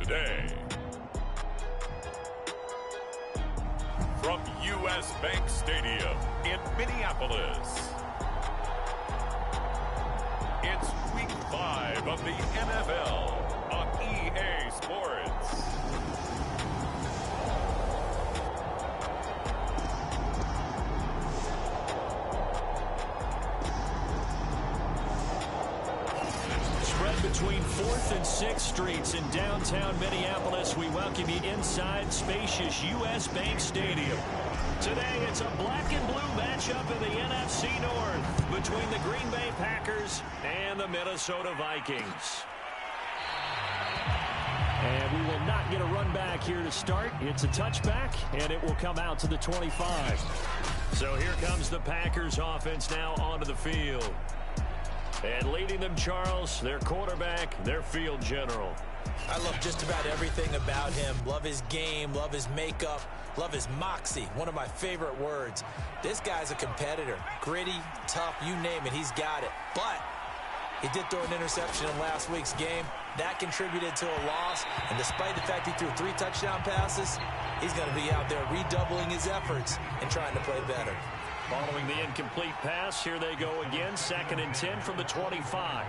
today. From U.S. Bank Stadium in Minneapolis, it's Week 5 of the NFL on EA Sports. Between 4th and 6th Streets in downtown Minneapolis, we welcome you inside spacious U.S. Bank Stadium. Today, it's a black and blue matchup in the NFC North between the Green Bay Packers and the Minnesota Vikings. And we will not get a run back here to start. It's a touchback, and it will come out to the 25. So here comes the Packers offense now onto the field. And leading them, Charles, their quarterback, their field general. I love just about everything about him. Love his game, love his makeup, love his moxie, one of my favorite words. This guy's a competitor. Gritty, tough, you name it, he's got it. But he did throw an interception in last week's game. That contributed to a loss. And despite the fact he threw 3 touchdown passes, he's going to be out there redoubling his efforts and trying to play better. Following the incomplete pass, here they go again. 2nd and 10 from the 25.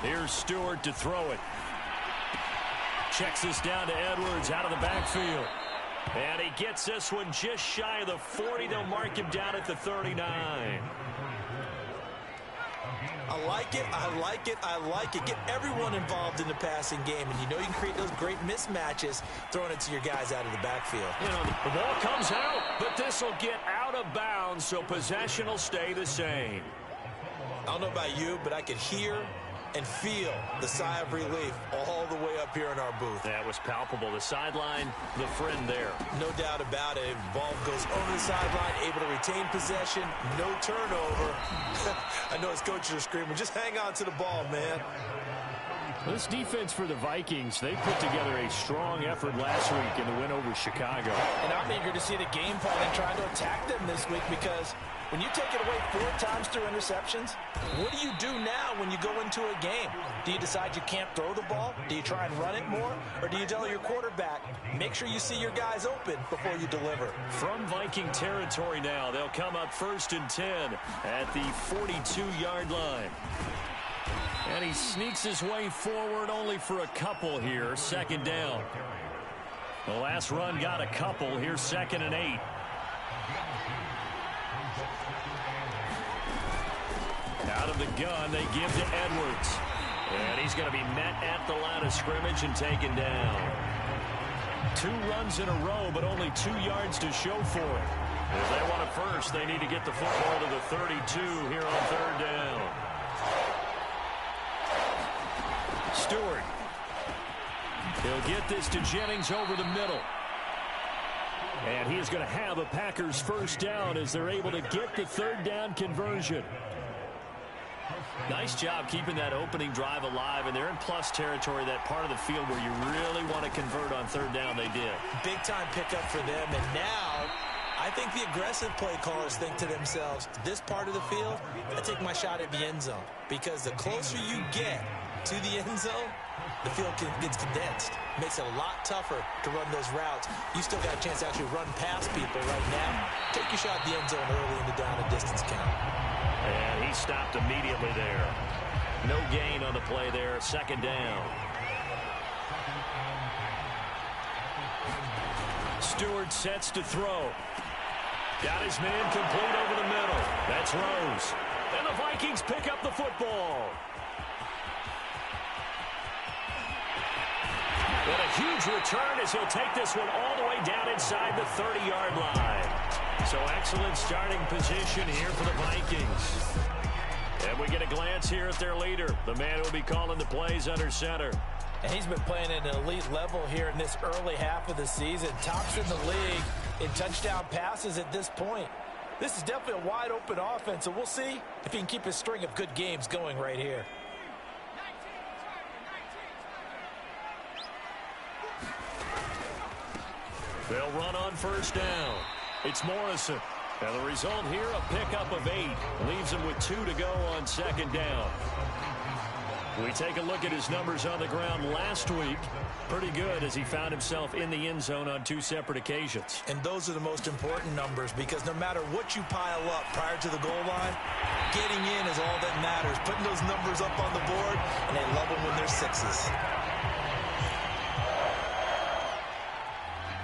Here's Stewart to throw it. Checks this down to Edwards out of the backfield. And he gets this one just shy of the 40. They'll mark him down at the 39. I like it, I like it, I like it. Get everyone involved in the passing game, and you know you can create those great mismatches throwing it to your guys out of the backfield. You know, the ball comes out, but this will get out of bounds, so possession will stay the same. I don't know about you, but I could hear and feel the sigh of relief all the way up here in our booth. That was palpable. The sideline, the friend there. No doubt about it. Ball goes over the sideline, able to retain possession, no turnover. I know his coaches are screaming, just hang on to the ball, man. This defense for the Vikings, they put together a strong effort last week in the win over Chicago. And I'm eager to see the game plan and trying to attack them this week, because when you take it away 4 times through interceptions, what do you do now when you go into a game? Do you decide you can't throw the ball? Do you try and run it more? Or do you tell your quarterback, make sure you see your guys open before you deliver? From Viking territory now, they'll come up 1st and 10 at the 42-yard line. And he sneaks his way forward only for a couple here. 2nd down. The last run got a couple. Here's 2nd and 8. Out of the gun, they give to Edwards. And he's going to be met at the line of scrimmage and taken down. 2 runs in a row, but only 2 yards to show for it. If they want it first, they need to get the football to the 32 here on 3rd down. Stewart. He'll get this to Jennings over the middle. And he is going to have a Packers 1st down as they're able to get the 3rd down conversion. Nice job keeping that opening drive alive, and they're in plus territory, that part of the field where you really want to convert on 3rd down. They did. Big time pickup for them, and now I think the aggressive play callers think to themselves, this part of the field, I take my shot at the end zone, because the closer you get to the end zone, the field gets condensed. Makes it a lot tougher to run those routes. You still got a chance to actually run past people right now. Take your shot at the end zone early in the down and distance count. And he stopped immediately there. No gain on the play there. 2nd down. Stewart sets to throw. Got his man complete over the middle. That's Rose. And the Vikings pick up the football. And a huge return as he'll take this one all the way down inside the 30-yard line. So excellent starting position here for the Vikings. And we get a glance here at their leader, the man who will be calling the plays under center. And he's been playing at an elite level here in this early half of the season. Tops in the league in touchdown passes at this point. This is definitely a wide-open offense, and we'll see if he can keep his string of good games going right here. They'll run on 1st down. It's Morrison. And the result here, a pickup of 8. Leaves him with 2 to go on 2nd down. We take a look at his numbers on the ground last week. Pretty good as he found himself in the end zone on 2 separate occasions. And those are the most important numbers because no matter what you pile up prior to the goal line, getting in is all that matters. Putting those numbers up on the board, and they love them when they're 6s.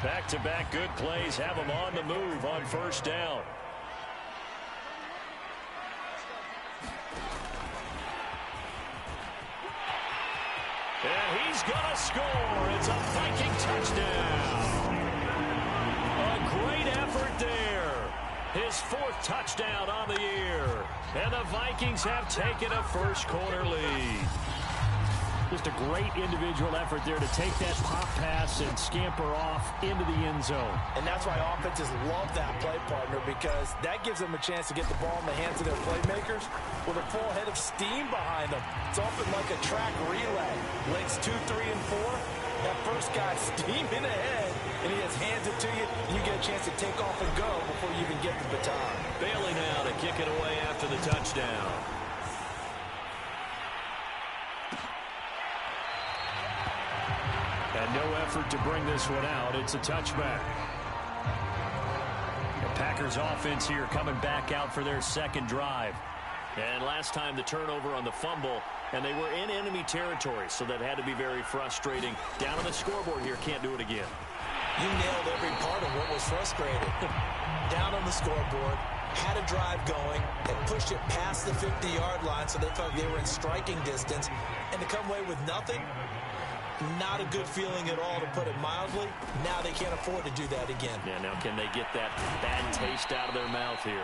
Back-to-back good plays have him on the move on first down. And he's going to score. It's a Viking touchdown. A great effort there. His 4th touchdown on the year. And the Vikings have taken a first-quarter lead. Just a great individual effort there to take that pop pass and scamper off into the end zone. And that's why offenses love that play, partner, because that gives them a chance to get the ball in the hands of their playmakers with a full head of steam behind them. It's often like a track relay. Legs 2, 3, and 4. That first guy's steaming ahead, and he just hands it to you, and you get a chance to take off and go before you even get the baton. Bailey now to kick it away after the touchdown. And no effort to bring this one out. It's a touchback. The Packers offense here coming back out for their 2nd drive. And last time the turnover on the fumble, and they were in enemy territory, so that had to be very frustrating. Down on the scoreboard here, can't do it again. You nailed every part of what was frustrating. Down on the scoreboard, had a drive going, and pushed it past the 50-yard line so they felt they were in striking distance, and to come away with nothing, not a good feeling at all, to put it mildly. Now they can't afford to do that again. Yeah, now can they get that bad taste out of their mouth here?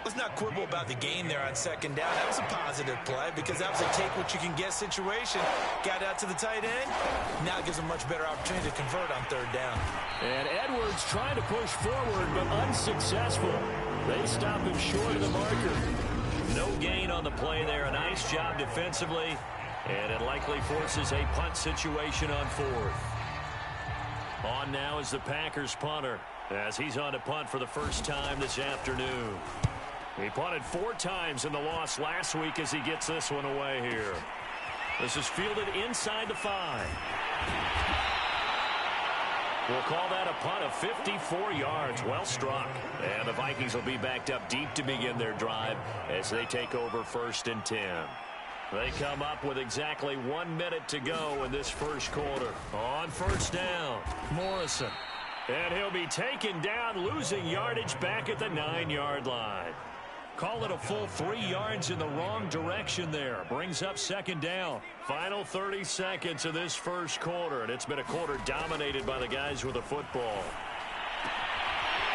Let's not quibble about the gain there on 2nd down. That was a positive play because that was a take-what-you-can-get situation. Got out to the tight end. Now it gives them a much better opportunity to convert on 3rd down. And Edwards trying to push forward, but unsuccessful. They stop him short of the marker. No gain on the play there. A nice job defensively. And it likely forces a punt situation on 4th. On now is the Packers punter as he's on to punt for the first time this afternoon. He punted 4 times in the loss last week as he gets this one away here. This is fielded inside the 5. We'll call that a punt of 54 yards. Well struck. And the Vikings will be backed up deep to begin their drive as they take over 1st and 10. They come up with exactly 1 minute to go in this first quarter. On first down, Morrison. And he'll be taken down, losing yardage back at the 9-yard line. Call it a full 3 yards in the wrong direction there. Brings up 2nd down. Final 30 seconds of this first quarter, and it's been a quarter dominated by the guys with the football.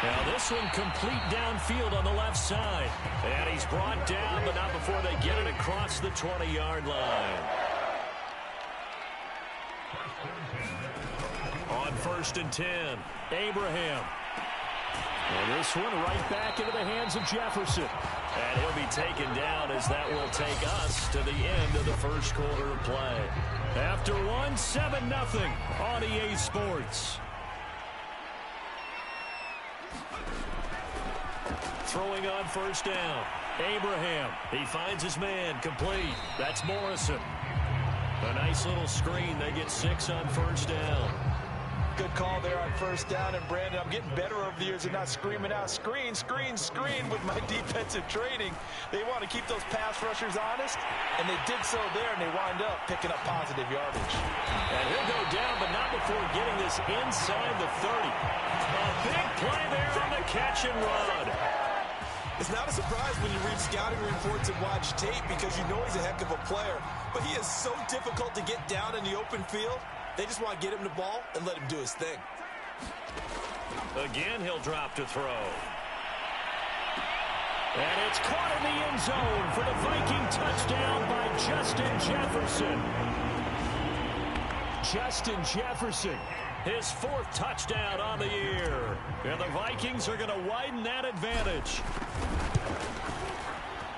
Now this one complete downfield on the left side. And he's brought down, but not before they get it across the 20-yard line. On 1st and 10, Abraham. And this one right back into the hands of Jefferson. And he'll be taken down as that will take us to the end of the first quarter of play. After 7-0 on EA Sports. Throwing on first down. Abraham. He finds his man. Complete. That's Morrison. A nice little screen. They get 6 on first down. Good call there on first down. And, Brandon, I'm getting better over the years and not screaming out, screen, screen, screen with my defensive training. They want to keep those pass rushers honest, and they did so there, and they wind up picking up positive yardage. And he'll go down, but not before getting this inside the 30. A big play there on the catch and run. It's not a surprise when you read scouting reports and watch tape because you know he's a heck of a player. But he is so difficult to get down in the open field. They just want to get him the ball and let him do his thing. Again, he'll drop to throw. And it's caught in the end zone for the Viking touchdown by Justin Jefferson. Justin Jefferson. His 4th touchdown on the year. And the Vikings are going to widen that advantage.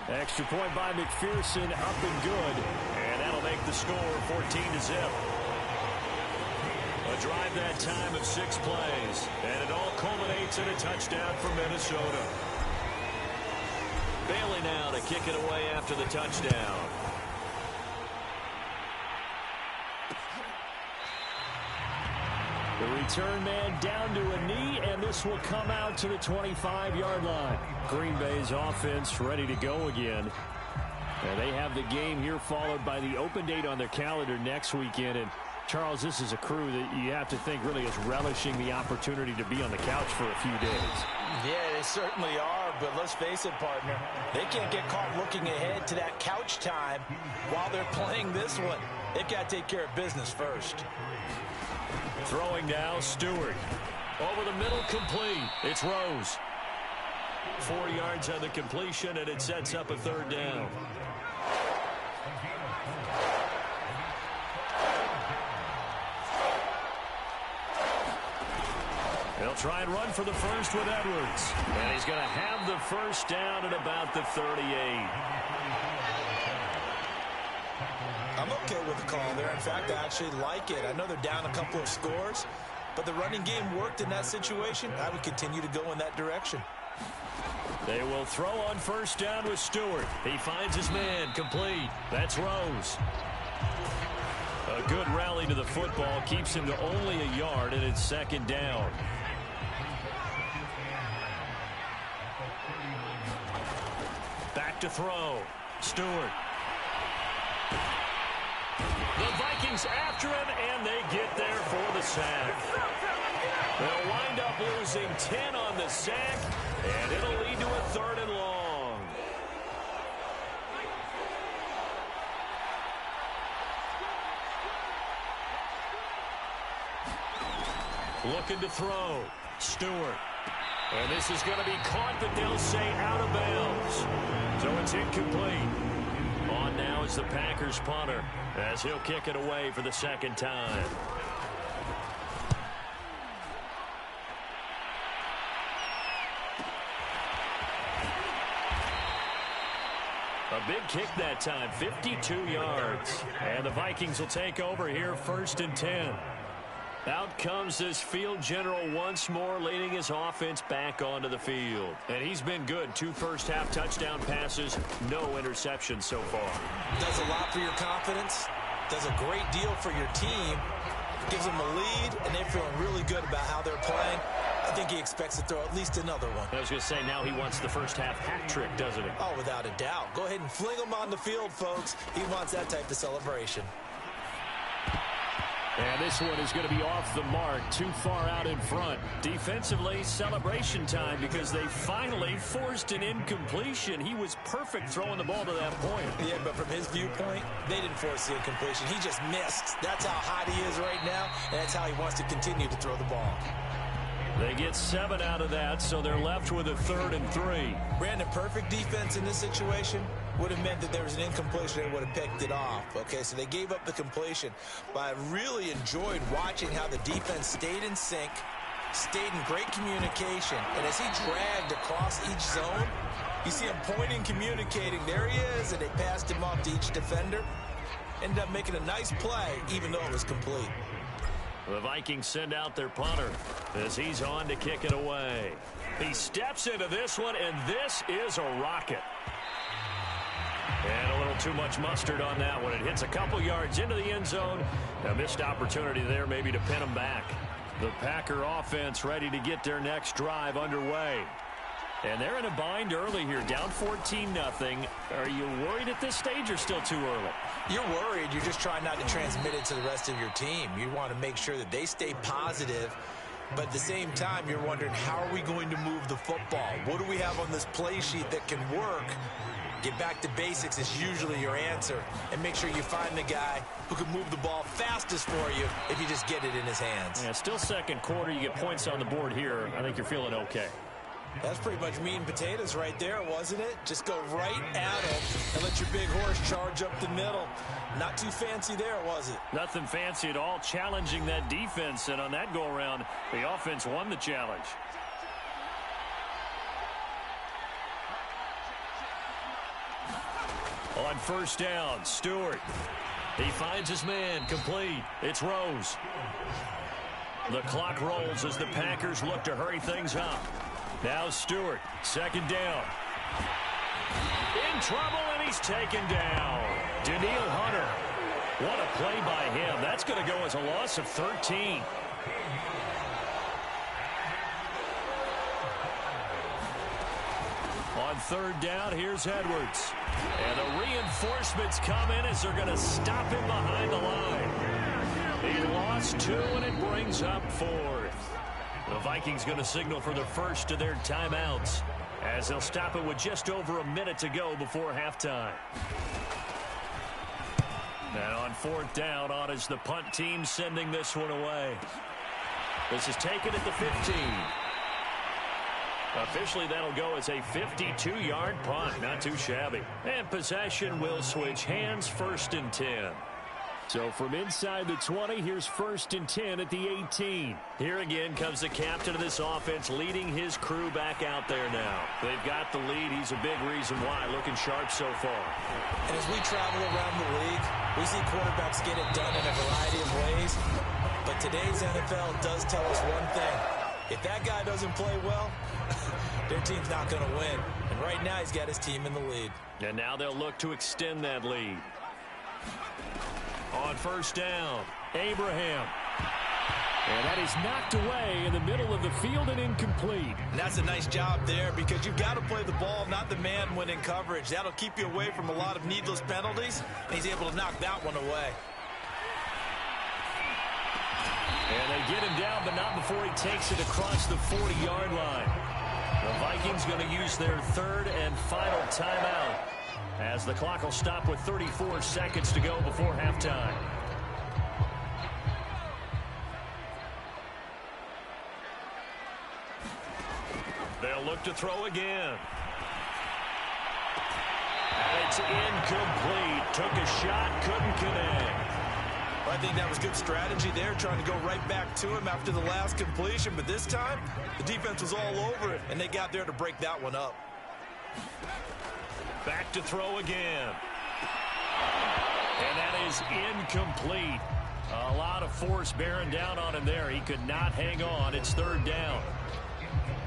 Extra point by McPherson, up and good. And that'll make the score 14-0. A drive that time of 6 plays. And it all culminates in a touchdown for Minnesota. Bailey now to kick it away after the touchdown. The return man down to a knee, and this will come out to the 25-yard line. Green Bay's offense ready to go again. And they have the game here followed by the open date on their calendar next weekend. And Charles, this is a crew that you have to think really is relishing the opportunity to be on the couch for a few days. Yeah, they certainly are, but let's face it, partner. They can't get caught looking ahead to that couch time while they're playing this one. They've got to take care of business first. Throwing now, Stewart. Over the middle, complete. It's Rose. 4 yards on the completion, and it sets up a third down. They'll try and run for the first with Edwards. And he's going to have the first down at about the 38. I'm okay with the call there. In fact, I actually like it. I know they're down a couple of scores, but the running game worked in that situation. I would continue to go in that direction. They will throw on first down with Stewart. He finds his man, complete. That's Rose. A good rally to the football keeps him to only a yard, and it's second down. Back to throw. Stewart. The Vikings after him, and they get there for the sack. They'll wind up losing 10 on the sack, and it'll lead to a third and long. Looking to throw. Stewart. And this is going to be caught, but they'll say out of bounds. So it's incomplete. On now is the Packers punter as he'll kick it away for the second time. A big kick that time, 52 yards. And the Vikings will take over here, 1st and 10. Out comes this field general once more, leading his offense back onto the field. And he's been good. 2 first-half touchdown passes, no interceptions so far. Does a lot for your confidence, does a great deal for your team, gives them a lead, and they're feeling really good about how they're playing. I think he expects to throw at least another one. I was going to say, now he wants the first-half hat trick, doesn't he? Oh, without a doubt. Go ahead and fling him on the field, folks. He wants that type of celebration. And this one is going to be off the mark, too far out in front. Defensively, celebration time because they finally forced an incompletion. He was perfect throwing the ball to that point. Yeah, but from his viewpoint, they didn't force the incompletion. He just missed. That's how hot he is right now, and that's how he wants to continue to throw the ball. They get 7 out of that, so they're left with a 3rd and 3. Brandon, perfect defense in this situation would have meant that there was an incompletion and would have picked it off. Okay, so they gave up the completion. But I really enjoyed watching how the defense stayed in sync, stayed in great communication. And as he dragged across each zone, you see him pointing, communicating. There he is, and they passed him off to each defender. Ended up making a nice play, even though it was complete. The Vikings send out their punter as he's on to kick it away. He steps into this one, and this is a rocket. And a little too much mustard on that one. It hits a couple yards into the end zone. A missed opportunity there maybe to pin him back. The Packer offense ready to get their next drive underway. And they're in a bind early here, down 14-0. Are you worried at this stage or still too early? You're worried. You're just trying not to transmit it to the rest of your team. You want to make sure that they stay positive. But at the same time, you're wondering, how are we going to move the football? What do we have on this play sheet that can work? Get back to basics is usually your answer. And make sure you find the guy who can move the ball fastest for you if you just get it in his hands. Yeah, still second quarter. You get points on the board here. I think you're feeling okay. That's pretty much meat and potatoes right there, wasn't it? Just go right at him and let your big horse charge up the middle. Not too fancy there, was it? Nothing fancy at all, challenging that defense. And on that go-around, the offense won the challenge. On first down, Stewart. He finds his man, complete. It's Rose. The clock rolls as the Packers look to hurry things up. Now Stewart, second down. In trouble, and he's taken down. Daniil Hunter. What a play by him. That's going to go as a loss of 13. On third down, here's Edwards. And the reinforcements come in as they're going to stop him behind the line. He lost 2, and it brings up 4th. The Vikings going to signal for the first of their timeouts as they'll stop it with just over a minute to go before halftime. And on 4th down, on is the punt team sending this one away. This is taken at the 15. Officially, that'll go as a 52-yard punt. Not too shabby. And possession will switch hands, 1st and 10. So from inside the 20, here's 1st and 10 at the 18. Here again comes the captain of this offense leading his crew back out there now. They've got the lead. He's a big reason why. Looking sharp so far. And as we travel around the league, we see quarterbacks get it done in a variety of ways. But today's NFL does tell us one thing. If that guy doesn't play well, their team's not going to win. And right now, he's got his team in the lead. And now they'll look to extend that lead. On 1st down, Abraham. And that is knocked away in the middle of the field and incomplete. And that's a nice job there because you've got to play the ball, not the man when in coverage. That'll keep you away from a lot of needless penalties, and he's able to knock that one away. And they get him down, but not before he takes it across the 40-yard line. The Vikings going to use their 3rd and final timeout as the clock will stop with 34 seconds to go before halftime. They'll look to throw again. And it's incomplete. Took a shot, couldn't connect. Well, I think that was good strategy there, trying to go right back to him after the last completion. But this time, the defense was all over it, and they got there to break that one up. Back to throw again. And that is incomplete. A lot of force bearing down on him there. He could not hang on. It's 3rd down.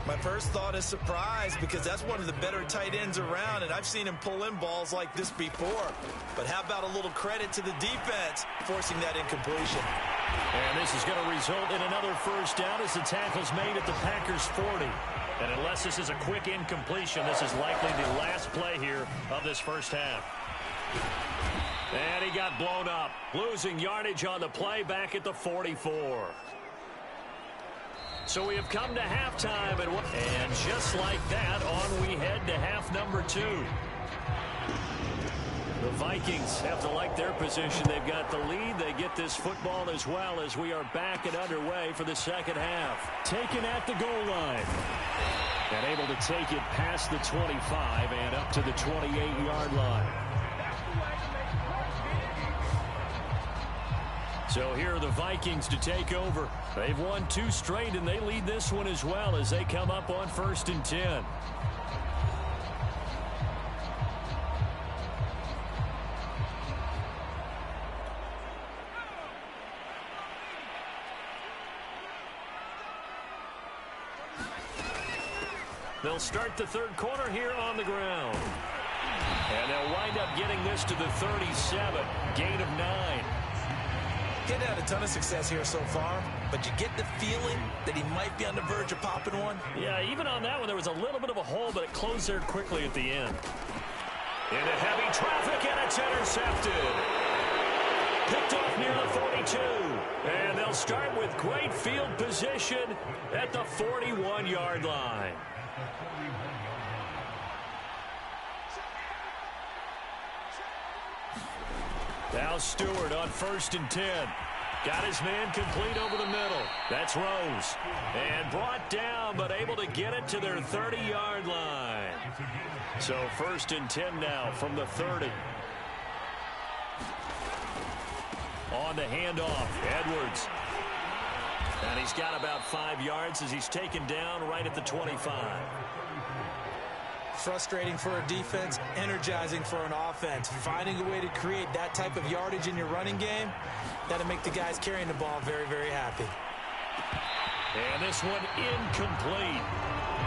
My first thought is surprise because that's one of the better tight ends around, and I've seen him pull in balls like this before. But how about a little credit to the defense forcing that incompletion? And this is going to result in another 1st down as the tackle's made at the Packers' 40. And unless this is a quick incompletion, this is likely the last play here of this first half. And he got blown up, losing yardage on the play back at the 44. So we have come to halftime, and just like that, on we head to half number 2. The Vikings have to like their position. They've got the lead. They get this football as well as we are back and underway for the second half. Taken at the goal line. And able to take it past the 25 and up to the 28-yard line. So here are the Vikings to take over. They've won 2 straight, and they lead this one as well as they come up on 1st and 10. They'll start the 3rd quarter here on the ground. And they'll wind up getting this to the 37, gain of 9. He's had a ton of success here so far, but you get the feeling that he might be on the verge of popping one. Yeah, even on that one, there was a little bit of a hole, but it closed there quickly at the end. Into heavy traffic, and it's intercepted. Picked off near the 42. And they'll start with great field position at the 41-yard line. Now Stewart on 1st and 10. Got his man complete over the middle. That's Rose. And brought down, but able to get it to their 30-yard line. So 1st and 10 now from the 30. On the handoff, Edwards. And he's got about 5 yards as he's taken down right at the 25. Frustrating for a defense, energizing for an offense. Finding a way to create that type of yardage in your running game, that'll make the guys carrying the ball very, very happy. And this one incomplete.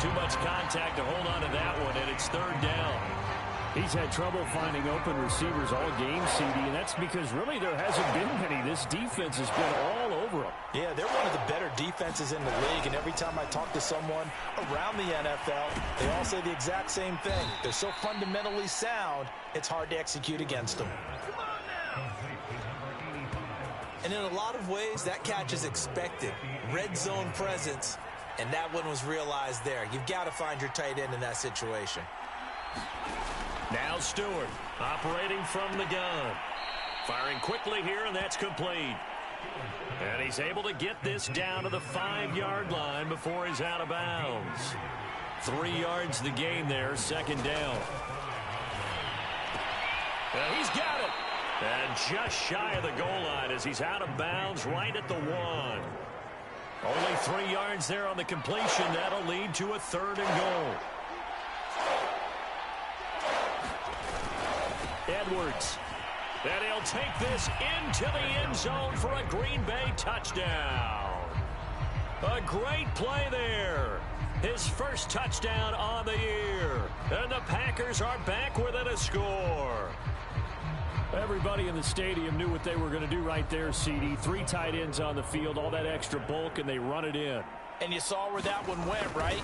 Too much contact to hold on to that one, and it's third down. He's had trouble finding open receivers all game, CD, and that's because really there hasn't been many. This defense has been all over them. Yeah, they're one of the better defenses in the league, and every time I talk to someone around the NFL, they all say the exact same thing. They're so fundamentally sound, it's hard to execute against them. And in a lot of ways, that catch is expected. Red zone presence, and that one was realized there. You've got to find your tight end in that situation. Now Stewart operating from the gun. Firing quickly here, and that's complete. And he's able to get this down to the 5-yard line before he's out of bounds. 3 yards the game there, second down. And he's got it. And just shy of the goal line as he's out of bounds right at the 1. Only 3 yards there on the completion. That'll lead to a 3rd and goal. Edwards. And he'll take this into the end zone for a Green Bay touchdown. A great play there. His first touchdown on the year. And the Packers are back within a score. Everybody in the stadium knew what they were going to do right there, CD. 3 tight ends on the field, all that extra bulk, and they run it in. And you saw where that one went, right?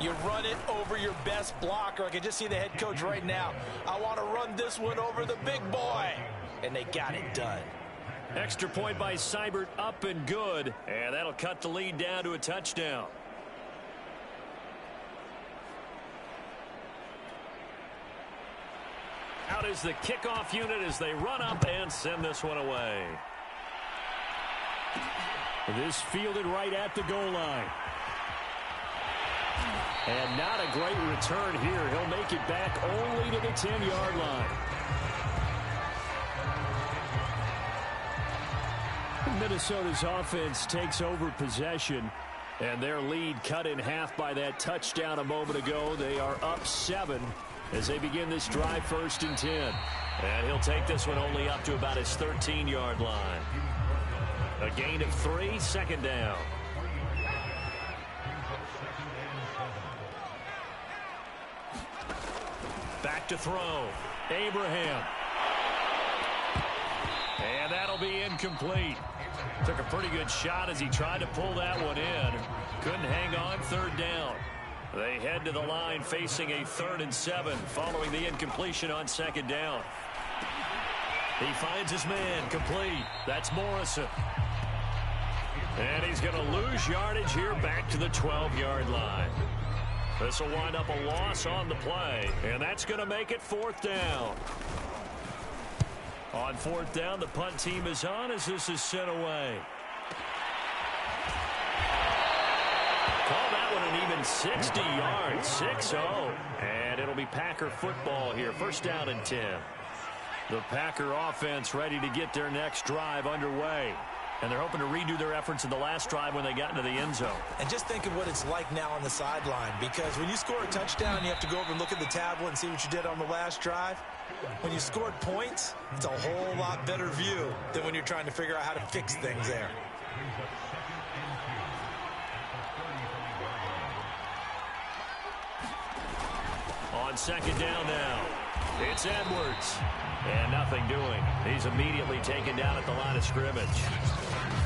You run it over your best blocker. I can just see the head coach right now. I want to run this one over the big boy. And they got it done. Extra point by Seibert, up and good. And that'll cut the lead down to a touchdown. Out is the kickoff unit as they run up and send this one away. This fielded right at the goal line. And not a great return here. He'll make it back only to the 10-yard line. Minnesota's offense takes over possession, and their lead cut in half by that touchdown a moment ago. They are up 7 as they begin this drive, 1st and 10. And he'll take this one only up to about his 13-yard line. A gain of 3, 2nd down. Back to throw. Abraham. And that'll be incomplete. Took a pretty good shot as he tried to pull that one in. Couldn't hang on, 3rd down. They head to the line facing a 3rd and 7 following the incompletion on 2nd down. He finds his man, complete. That's Morrison. And he's going to lose yardage here back to the 12-yard line. This will wind up a loss on the play, and that's going to make it 4th down. On 4th down, the punt team is on as this is sent away. Call that one an even 60 yards, 6-0. And it'll be Packer football here, 1st down and 10. The Packer offense ready to get their next drive underway. And they're hoping to redo their efforts in the last drive when they got into the end zone. And just think of what it's like now on the sideline, because when you score a touchdown, you have to go over and look at the tablet and see what you did on the last drive. When you scored points, it's a whole lot better view than when you're trying to figure out how to fix things there. On 2nd down now, it's Edwards. And nothing doing. He's immediately taken down at the line of scrimmage.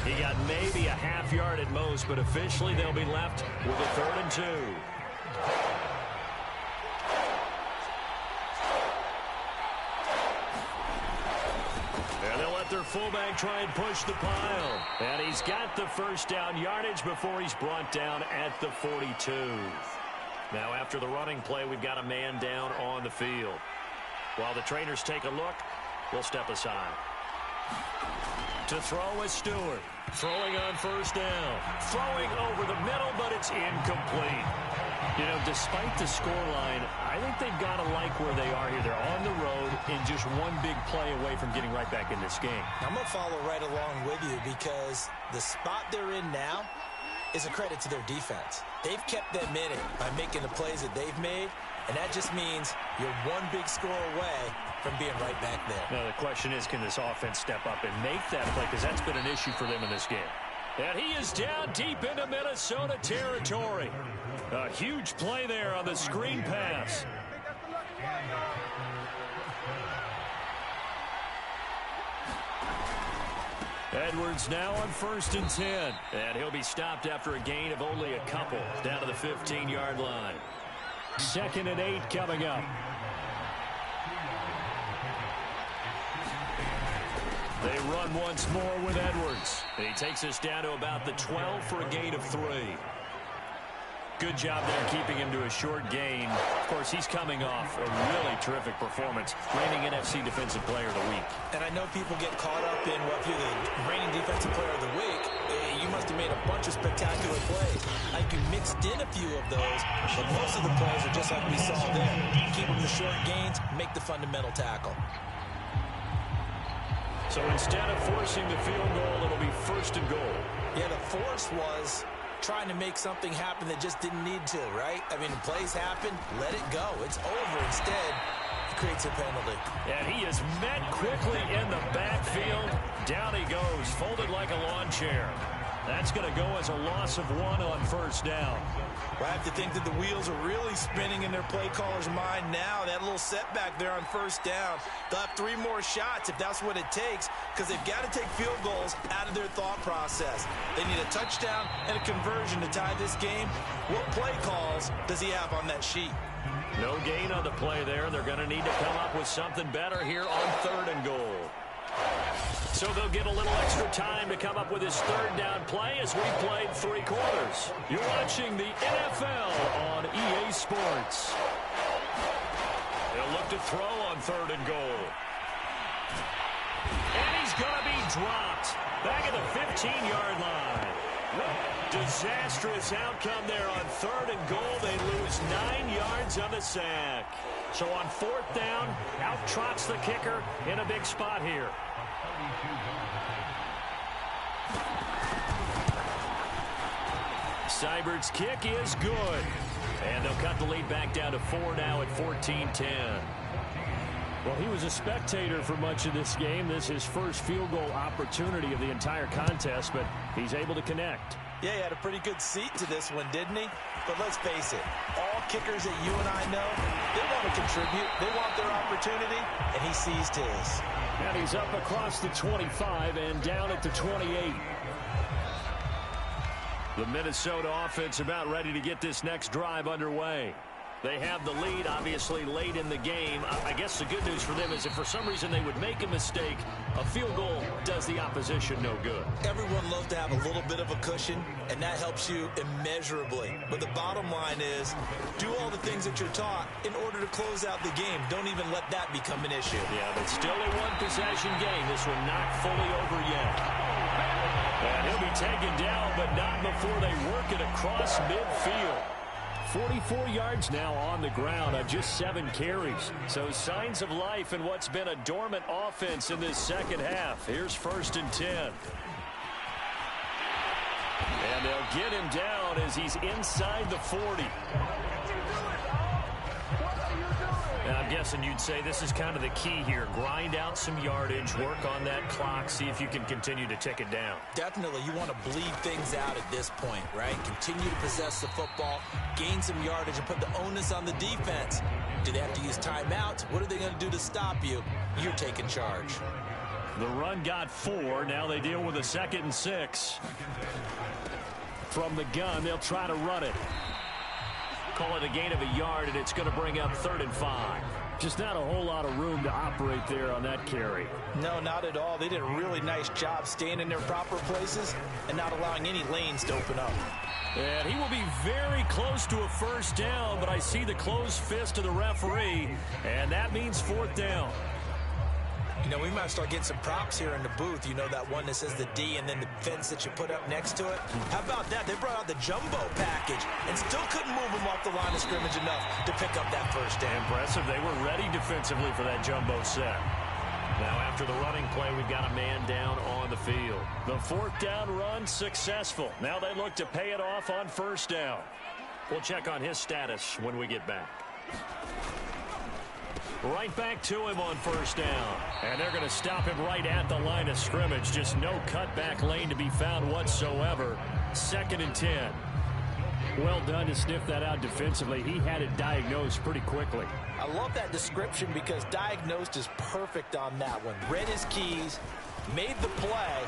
He got maybe a half yard at most, but officially they'll be left with a 3rd and 2. And they'll let their fullback try and push the pile. And he's got the 1st down yardage before he's brought down at the 42. Now after the running play, we've got a man down on the field. While the trainers take a look, we'll step aside. To throw is Stewart. Throwing on 1st down. Throwing over the middle, but it's incomplete. You know, despite the scoreline, I think they've got to like where they are here. They're on the road in just one big play away from getting right back in this game. I'm going to follow right along with you because the spot they're in now is a credit to their defense. They've kept them in it by making the plays that they've made, and that just means you're one big score away from being right back there. Now, the question is, can this offense step up and make that play? Because that's been an issue for them in this game. And he is down deep into Minnesota territory. A huge play there on the screen pass. Edwards now on 1st and 10. And he'll be stopped after a gain of only a couple down to the 15-yard line. 2nd and 8 coming up. They run once more with Edwards. And he takes us down to about the 12 for a gain of 3. Good job there keeping him to a short gain. Of course, he's coming off a really terrific performance, reigning NFC Defensive Player of the Week. And I know people get caught up in, well, if you're the reigning Defensive Player of the Week, you must have made a bunch of spectacular plays. I think you mixed in a few of those, but most of the plays are just like we saw there. Keep them to short gains, make the fundamental tackle. So instead of forcing the field goal, it'll be 1st and goal. Yeah, the force was trying to make something happen that just didn't need to, right? I mean, plays happen, let it go. It's over. Instead, it creates a penalty. And he is met quickly in the backfield. Down he goes, folded like a lawn chair. That's going to go as a loss of 1 on 1st down. Well, I have to think that the wheels are really spinning in their play caller's mind now. That little setback there on 1st down. They'll have 3 more shots if that's what it takes, because they've got to take field goals out of their thought process. They need a touchdown and a conversion to tie this game. What play calls does he have on that sheet? No gain on the play there. They're going to need to come up with something better here on 3rd and goal. So they'll get a little extra time to come up with his 3rd down play as we played 3 quarters. You're watching the NFL on EA Sports. They'll look to throw on 3rd and goal. And he's going to be dropped back at the 15-yard line. Disastrous outcome there on 3rd and goal. They lose 9 yards on the sack. So on 4th down, out trots the kicker in a big spot here. Seibert's kick is good. And they'll cut the lead back down to 4 now at 14-10. Well, he was a spectator for much of this game. This is his first field goal opportunity of the entire contest, but he's able to connect. Yeah, he had a pretty good seat to this one, didn't he? But let's face it, all kickers that you and I know, they want to contribute. They want their opportunity, and he seized his. And he's up across the 25 and down at the 28. The Minnesota offense about ready to get this next drive underway. They have the lead, obviously, late in the game. I guess the good news for them is if for some reason they would make a mistake, a field goal does the opposition no good. Everyone loves to have a little bit of a cushion, and that helps you immeasurably. But the bottom line is, do all the things that you're taught in order to close out the game. Don't even let that become an issue. Yeah, but still a one-possession game. This one not fully over yet. And he'll be taken down, but not before they work it across midfield. 44 yards now on the ground on just 7 carries. So signs of life in what's been a dormant offense in this second half. Here's 1st and 10. And they'll get him down as he's inside the 40. And I'm guessing you'd say this is kind of the key here. Grind out some yardage, work on that clock, see if you can continue to tick it down. Definitely. You want to bleed things out at this point, right? Continue to possess the football, gain some yardage, and put the onus on the defense. Do they have to use timeouts? What are they going to do to stop you? You're taking charge. The run got 4. Now they deal with a 2nd and 6. From the gun, they'll try to run it. Call it a gain of a yard, and it's going to bring up 3rd and 5. Just not a whole lot of room to operate there on that carry. No, not at all. They did a really nice job staying in their proper places and not allowing any lanes to open up. And he will be very close to a 1st down, but I see the closed fist of the referee, and that means 4th down. You know, we might start getting some props here in the booth. You know, that one that says the D and then the fence that you put up next to it. How about that? They brought out the jumbo package and still couldn't move them off the line of scrimmage enough to pick up that 1st down. Impressive. They were ready defensively for that jumbo set. Now, after the running play, we've got a man down on the field. The 4th down run successful. Now they look to pay it off on 1st down. We'll check on his status when we get back. Right back to him on first down. And they're going to stop him right at the line of scrimmage. Just no cutback lane to be found whatsoever. 2nd and 10. Well done to sniff that out defensively. He had it diagnosed pretty quickly. I love that description because diagnosed is perfect on that one. Read his keys, made the play,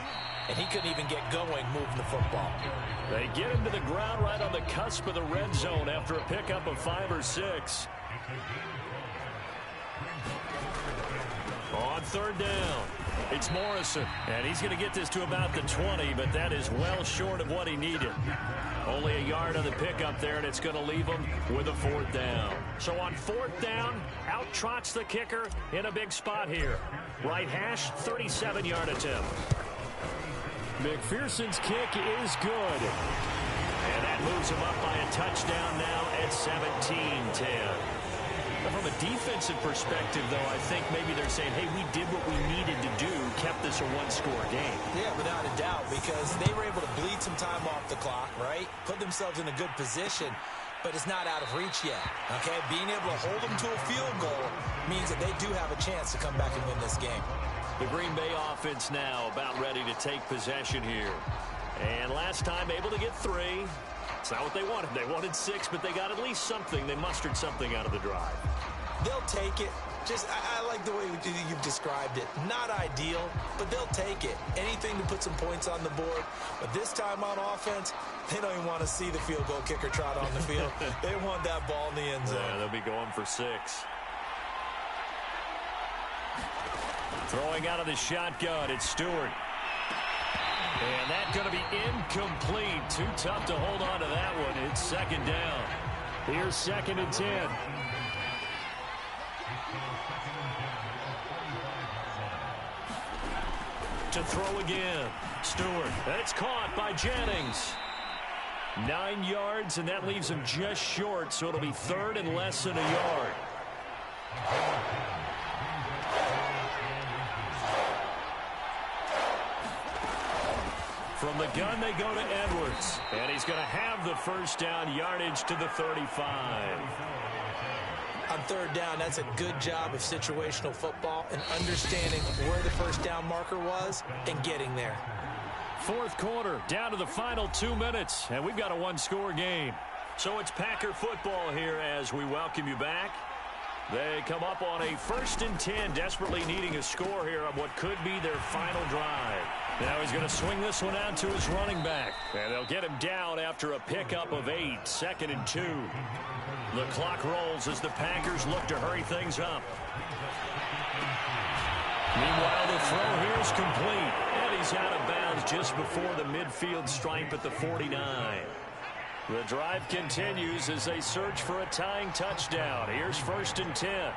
and he couldn't even get going moving the football. They get him to the ground right on the cusp of the red zone after a pickup of 5 or 6. On 3rd down, it's Morrison. And he's going to get this to about the 20, but that is well short of what he needed. Only a yard on the pickup there, and it's going to leave him with a 4th down. So on 4th down, out trots the kicker in a big spot here. Right hash, 37-yard attempt. McPherson's kick is good. And that moves him up by a touchdown now at 17-10. From a defensive perspective, though, I think maybe they're saying, hey, we did what we needed to do, kept this a one-score game. Yeah, without a doubt, because they were able to bleed some time off the clock, right? Put themselves in a good position, but it's not out of reach yet, okay? Being able to hold them to a field goal means that they do have a chance to come back and win this game. The Green Bay offense now about ready to take possession here. And last time able to get 3. It's not what they wanted. They wanted 6, but they got at least something. They mustered something out of the drive. They'll take it. I like the way you've described it. Not ideal, but they'll take it. Anything to put some points on the board. But this time on offense, they don't even want to see the field goal kicker trot on the field. They want that ball in the end zone. Yeah, they'll be going for 6. Throwing out of the shotgun, it's Stewart. And that's going to be incomplete. Too tough to hold on to that one. It's 2nd down. Here's 2nd and 10. To throw again. Stewart. That's caught by Jennings. 9 yards, and that leaves him just short, so it'll be 3rd and less than a yard. From the gun, they go to Edwards. And he's going to have the first down, yardage to the 35. On 3rd down, that's a good job of situational football and understanding where the first down marker was and getting there. 4th quarter, down to the final 2 minutes, and we've got a one-score game. So it's Packer football here as we welcome you back. They come up on a 1st and 10, desperately needing a score here on what could be their final drive. Now he's going to swing this one out to his running back. And they'll get him down after a pickup of 8, 2nd and 2. The clock rolls as the Packers look to hurry things up. Meanwhile, the throw here is complete. And he's out of bounds just before the midfield stripe at the 49. The drive continues as they search for a tying touchdown. Here's 1st and 10.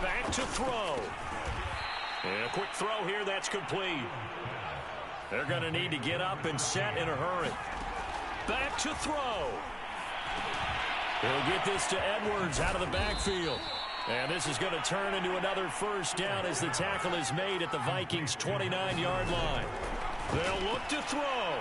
Back to throw. And a quick throw here, that's complete. They're going to need to get up and set in a hurry. Back to throw. He'll get this to Edwards out of the backfield. And this is going to turn into another first down as the tackle is made at the Vikings' 29-yard line. They'll look to throw.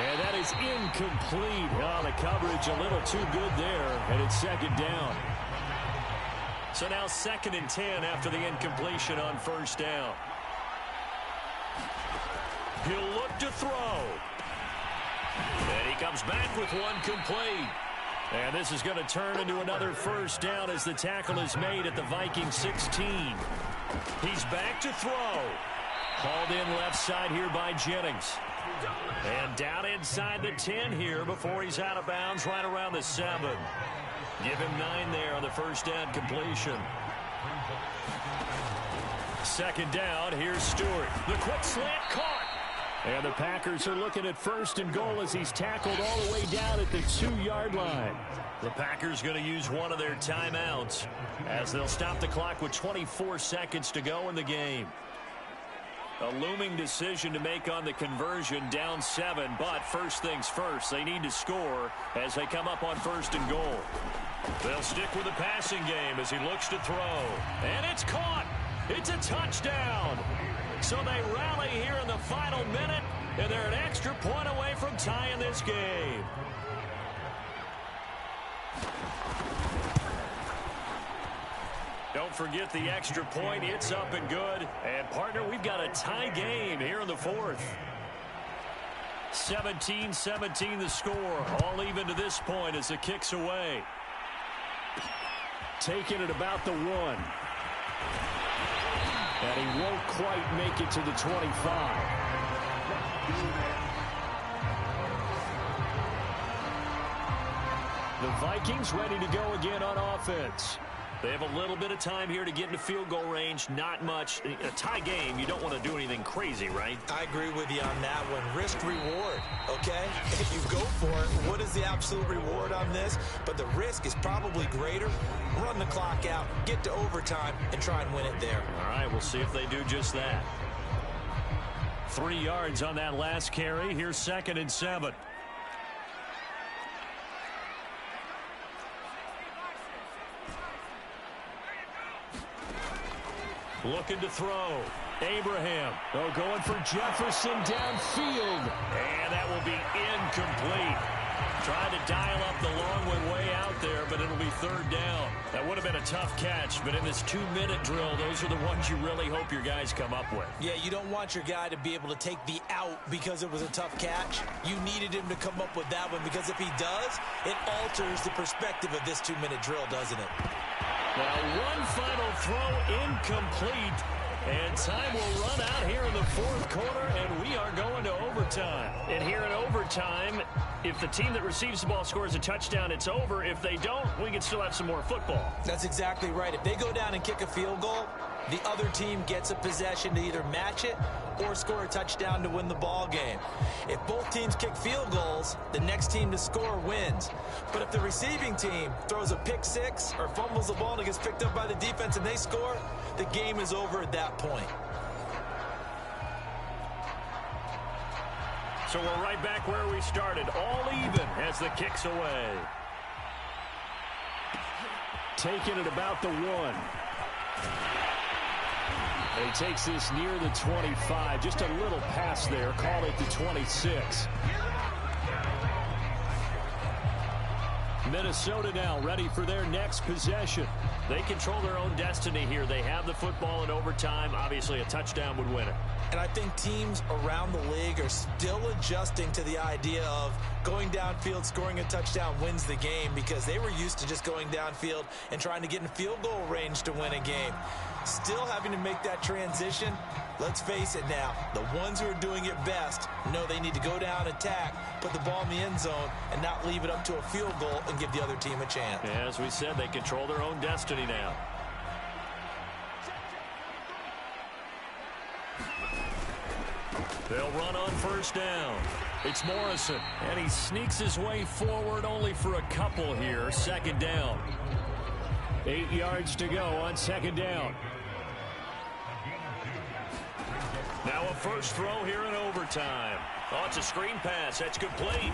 And that is incomplete. Oh, the coverage a little too good there, and it's 2nd down. So now 2nd and 10 after the incompletion on 1st down. He'll look to throw. And he comes back with one complete. And this is going to turn into another first down as the tackle is made at the Vikings 16. He's back to throw. Hauled in left side here by Jennings. And down inside the 10 here before he's out of bounds right around the 7. Give him 9 there on the first down completion. 2nd down, here's Stewart. The quick slant caught. And the Packers are looking at 1st and goal as he's tackled all the way down at the 2-yard line. The Packers going to use one of their timeouts as they'll stop the clock with 24 seconds to go in the game. A looming decision to make on the conversion, down 7, but first things first, they need to score as they come up on 1st and goal. They'll stick with the passing game as he looks to throw. And it's caught. It's a touchdown. So they rally here in the final minute, and they're an extra point away from tying this game. Don't forget the extra point. It's up and good. And, partner, we've got a tie game here in the fourth. 17-17 the score. All even to this point as the kick's away. Taking it about the 1. And he won't quite make it to the 25. The Vikings ready to go again on offense. They have a little bit of time here to get into field goal range. Not much. A tie game, you don't want to do anything crazy, right? I agree with you on that one. Risk reward, okay? If you go for it, what is the absolute reward on this? But the risk is probably greater. Run the clock out, get to overtime, and try and win it there. All right, we'll see if they do just that. 3 yards on that last carry. Here's 2nd and 7. Looking to throw. Abraham. Oh, going for Jefferson downfield. And that will be incomplete. Trying to dial up the long one way out there, but it'll be 3rd down. That would have been a tough catch, but in this 2-minute drill, those are the ones you really hope your guys come up with. Yeah, you don't want your guy to be able to take the out because it was a tough catch. You needed him to come up with that one because if he does, it alters the perspective of this 2-minute drill, doesn't it? Now, one final throw incomplete, and time will run out here in the 4th quarter, and we are going to overtime. And here in overtime, if the team that receives the ball scores a touchdown, it's over. If they don't, we can still have some more football. That's exactly right. If they go down and kick a field goal, the other team gets a possession to either match it or score a touchdown to win the ball game. If both teams kick field goals, the next team to score wins. But if the receiving team throws a pick six or fumbles the ball and it gets picked up by the defense and they score, the game is over at that point. So we're right back where we started, all even as the kick's away. Taking it about the 1. And he takes this near the 25. Just a little pass there. Call it the 26. Minnesota now ready for their next possession. They control their own destiny here. They have the football in overtime. Obviously, a touchdown would win it. And I think teams around the league are still adjusting to the idea of going downfield, scoring a touchdown wins the game because they were used to just going downfield and trying to get in field goal range to win a game. Still having to make that transition. Let's face it now, the ones who are doing it best know they need to go down, attack, put the ball in the end zone, and not leave it up to a field goal and give the other team a chance. Yeah, as we said, they control their own destiny now. They'll run on 1st down. It's Morrison, and he sneaks his way forward only for a couple here. 2nd down. 8 yards to go on 2nd down. Now a first throw here in overtime. Oh, it's a screen pass. That's complete.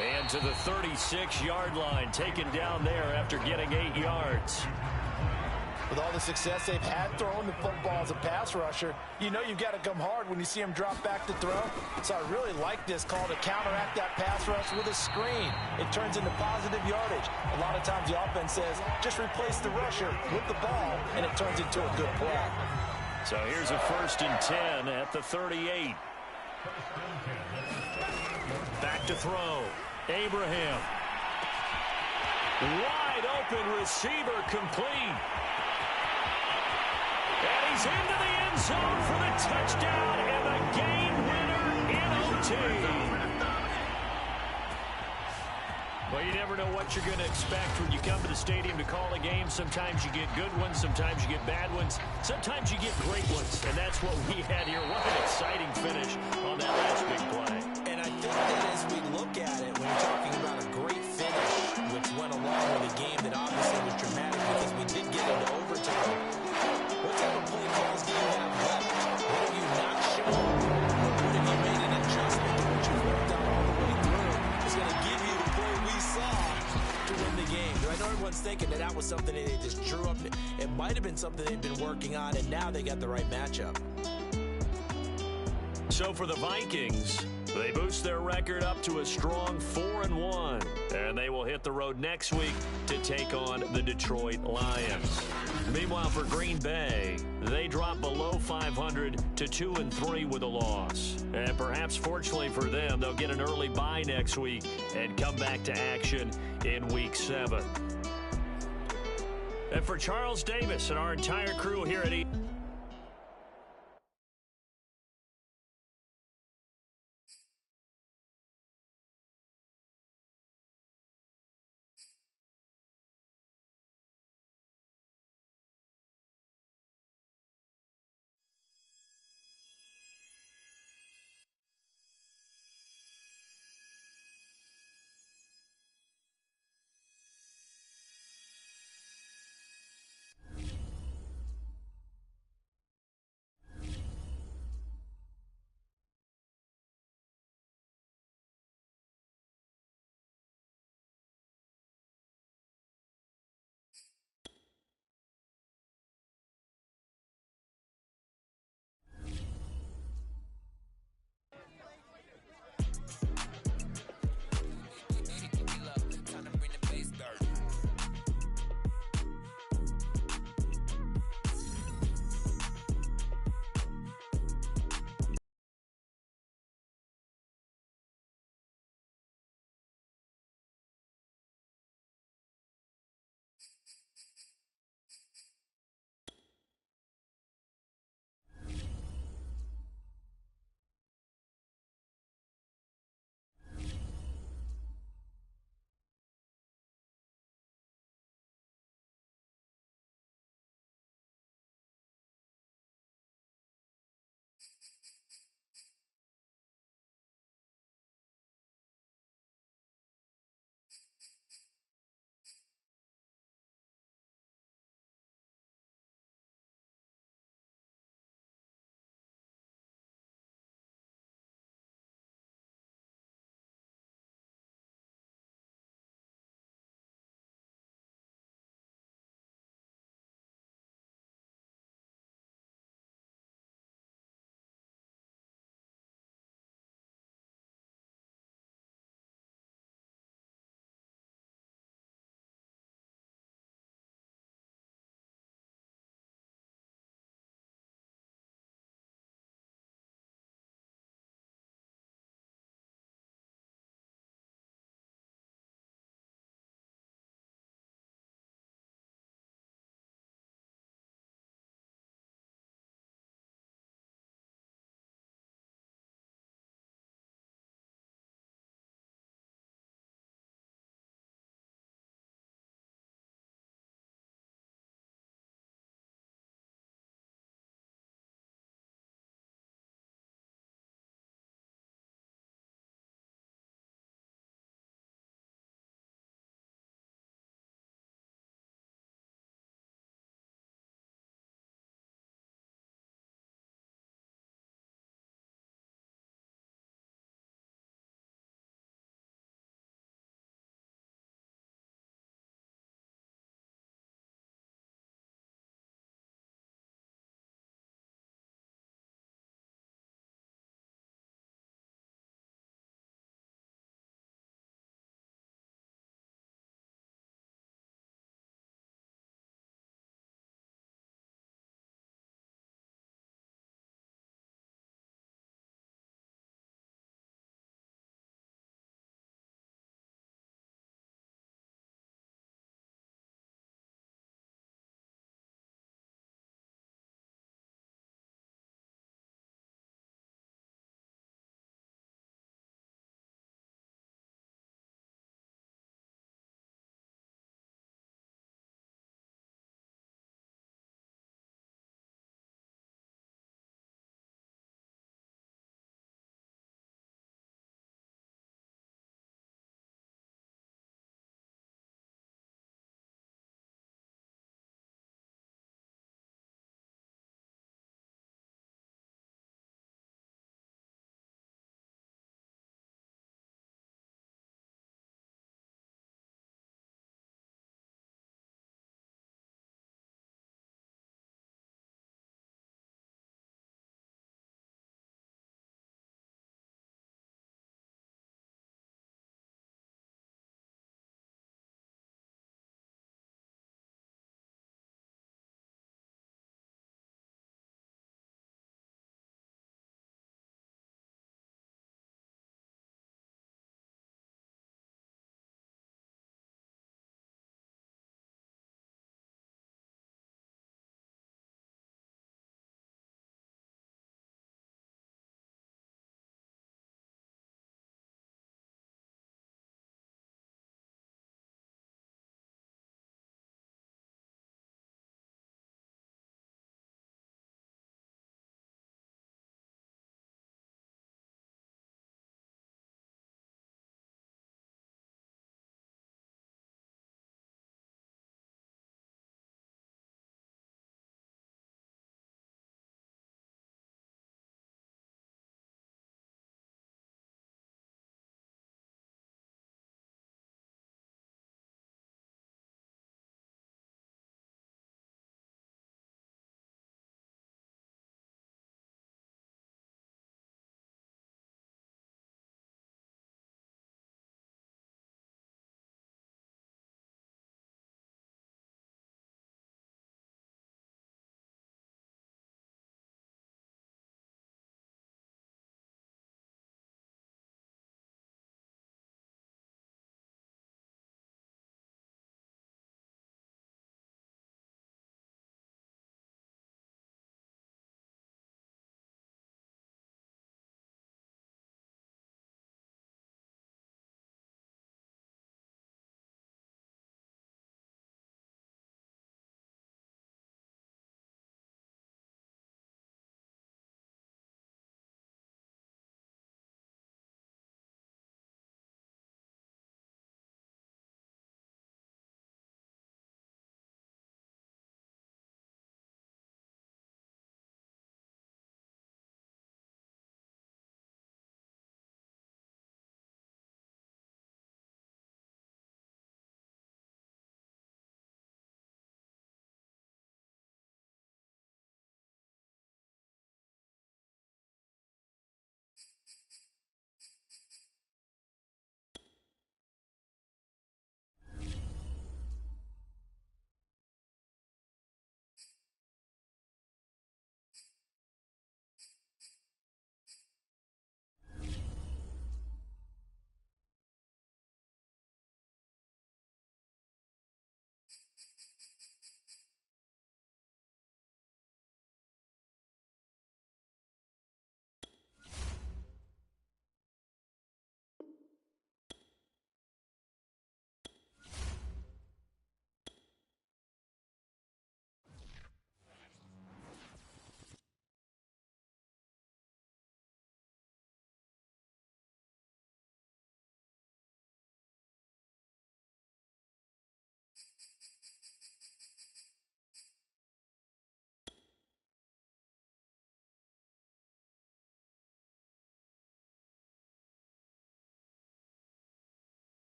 And to the 36-yard line, taken down there after getting 8 yards. With all the success they've had throwing the football as a pass rusher, you know you've got to come hard when you see him drop back to throw. So I really like this call to counteract that pass rush with a screen. It turns into positive yardage. A lot of times the offense says, just replace the rusher with the ball, and it turns into a good play. So here's a 1st and 10 at the 38. Back to throw. Abraham. Wide open receiver complete. And he's into the end zone for the touchdown and the game winner in OT. Well, you never know what you're going to expect when you come to the stadium to call a game. Sometimes you get good ones. Sometimes you get bad ones. Sometimes you get great ones. And that's what we had here. What an exciting finish on that last big play. And I think that as we look at it, when you're talking about a great finish, which went along with a game that obviously was dramatic because we did get into overtime, what type of play calls do you have left? What have you not shown? What have you made an adjustment to what you've worked on all the way through? It's going to give you the play we saw to win the game. I know everyone's thinking that was something that they just drew up. It might have been something they've been working on, and now they got the right matchup. So for the Vikings, They boost their record up to a strong 4-1, and they will hit the road next week to take on the Detroit Lions. Meanwhile, for Green Bay, they drop below 500 to 2-3 with a loss. And perhaps fortunately for them, they'll get an early bye next week and come back to action in Week 7. And for Charles Davis and our entire crew here at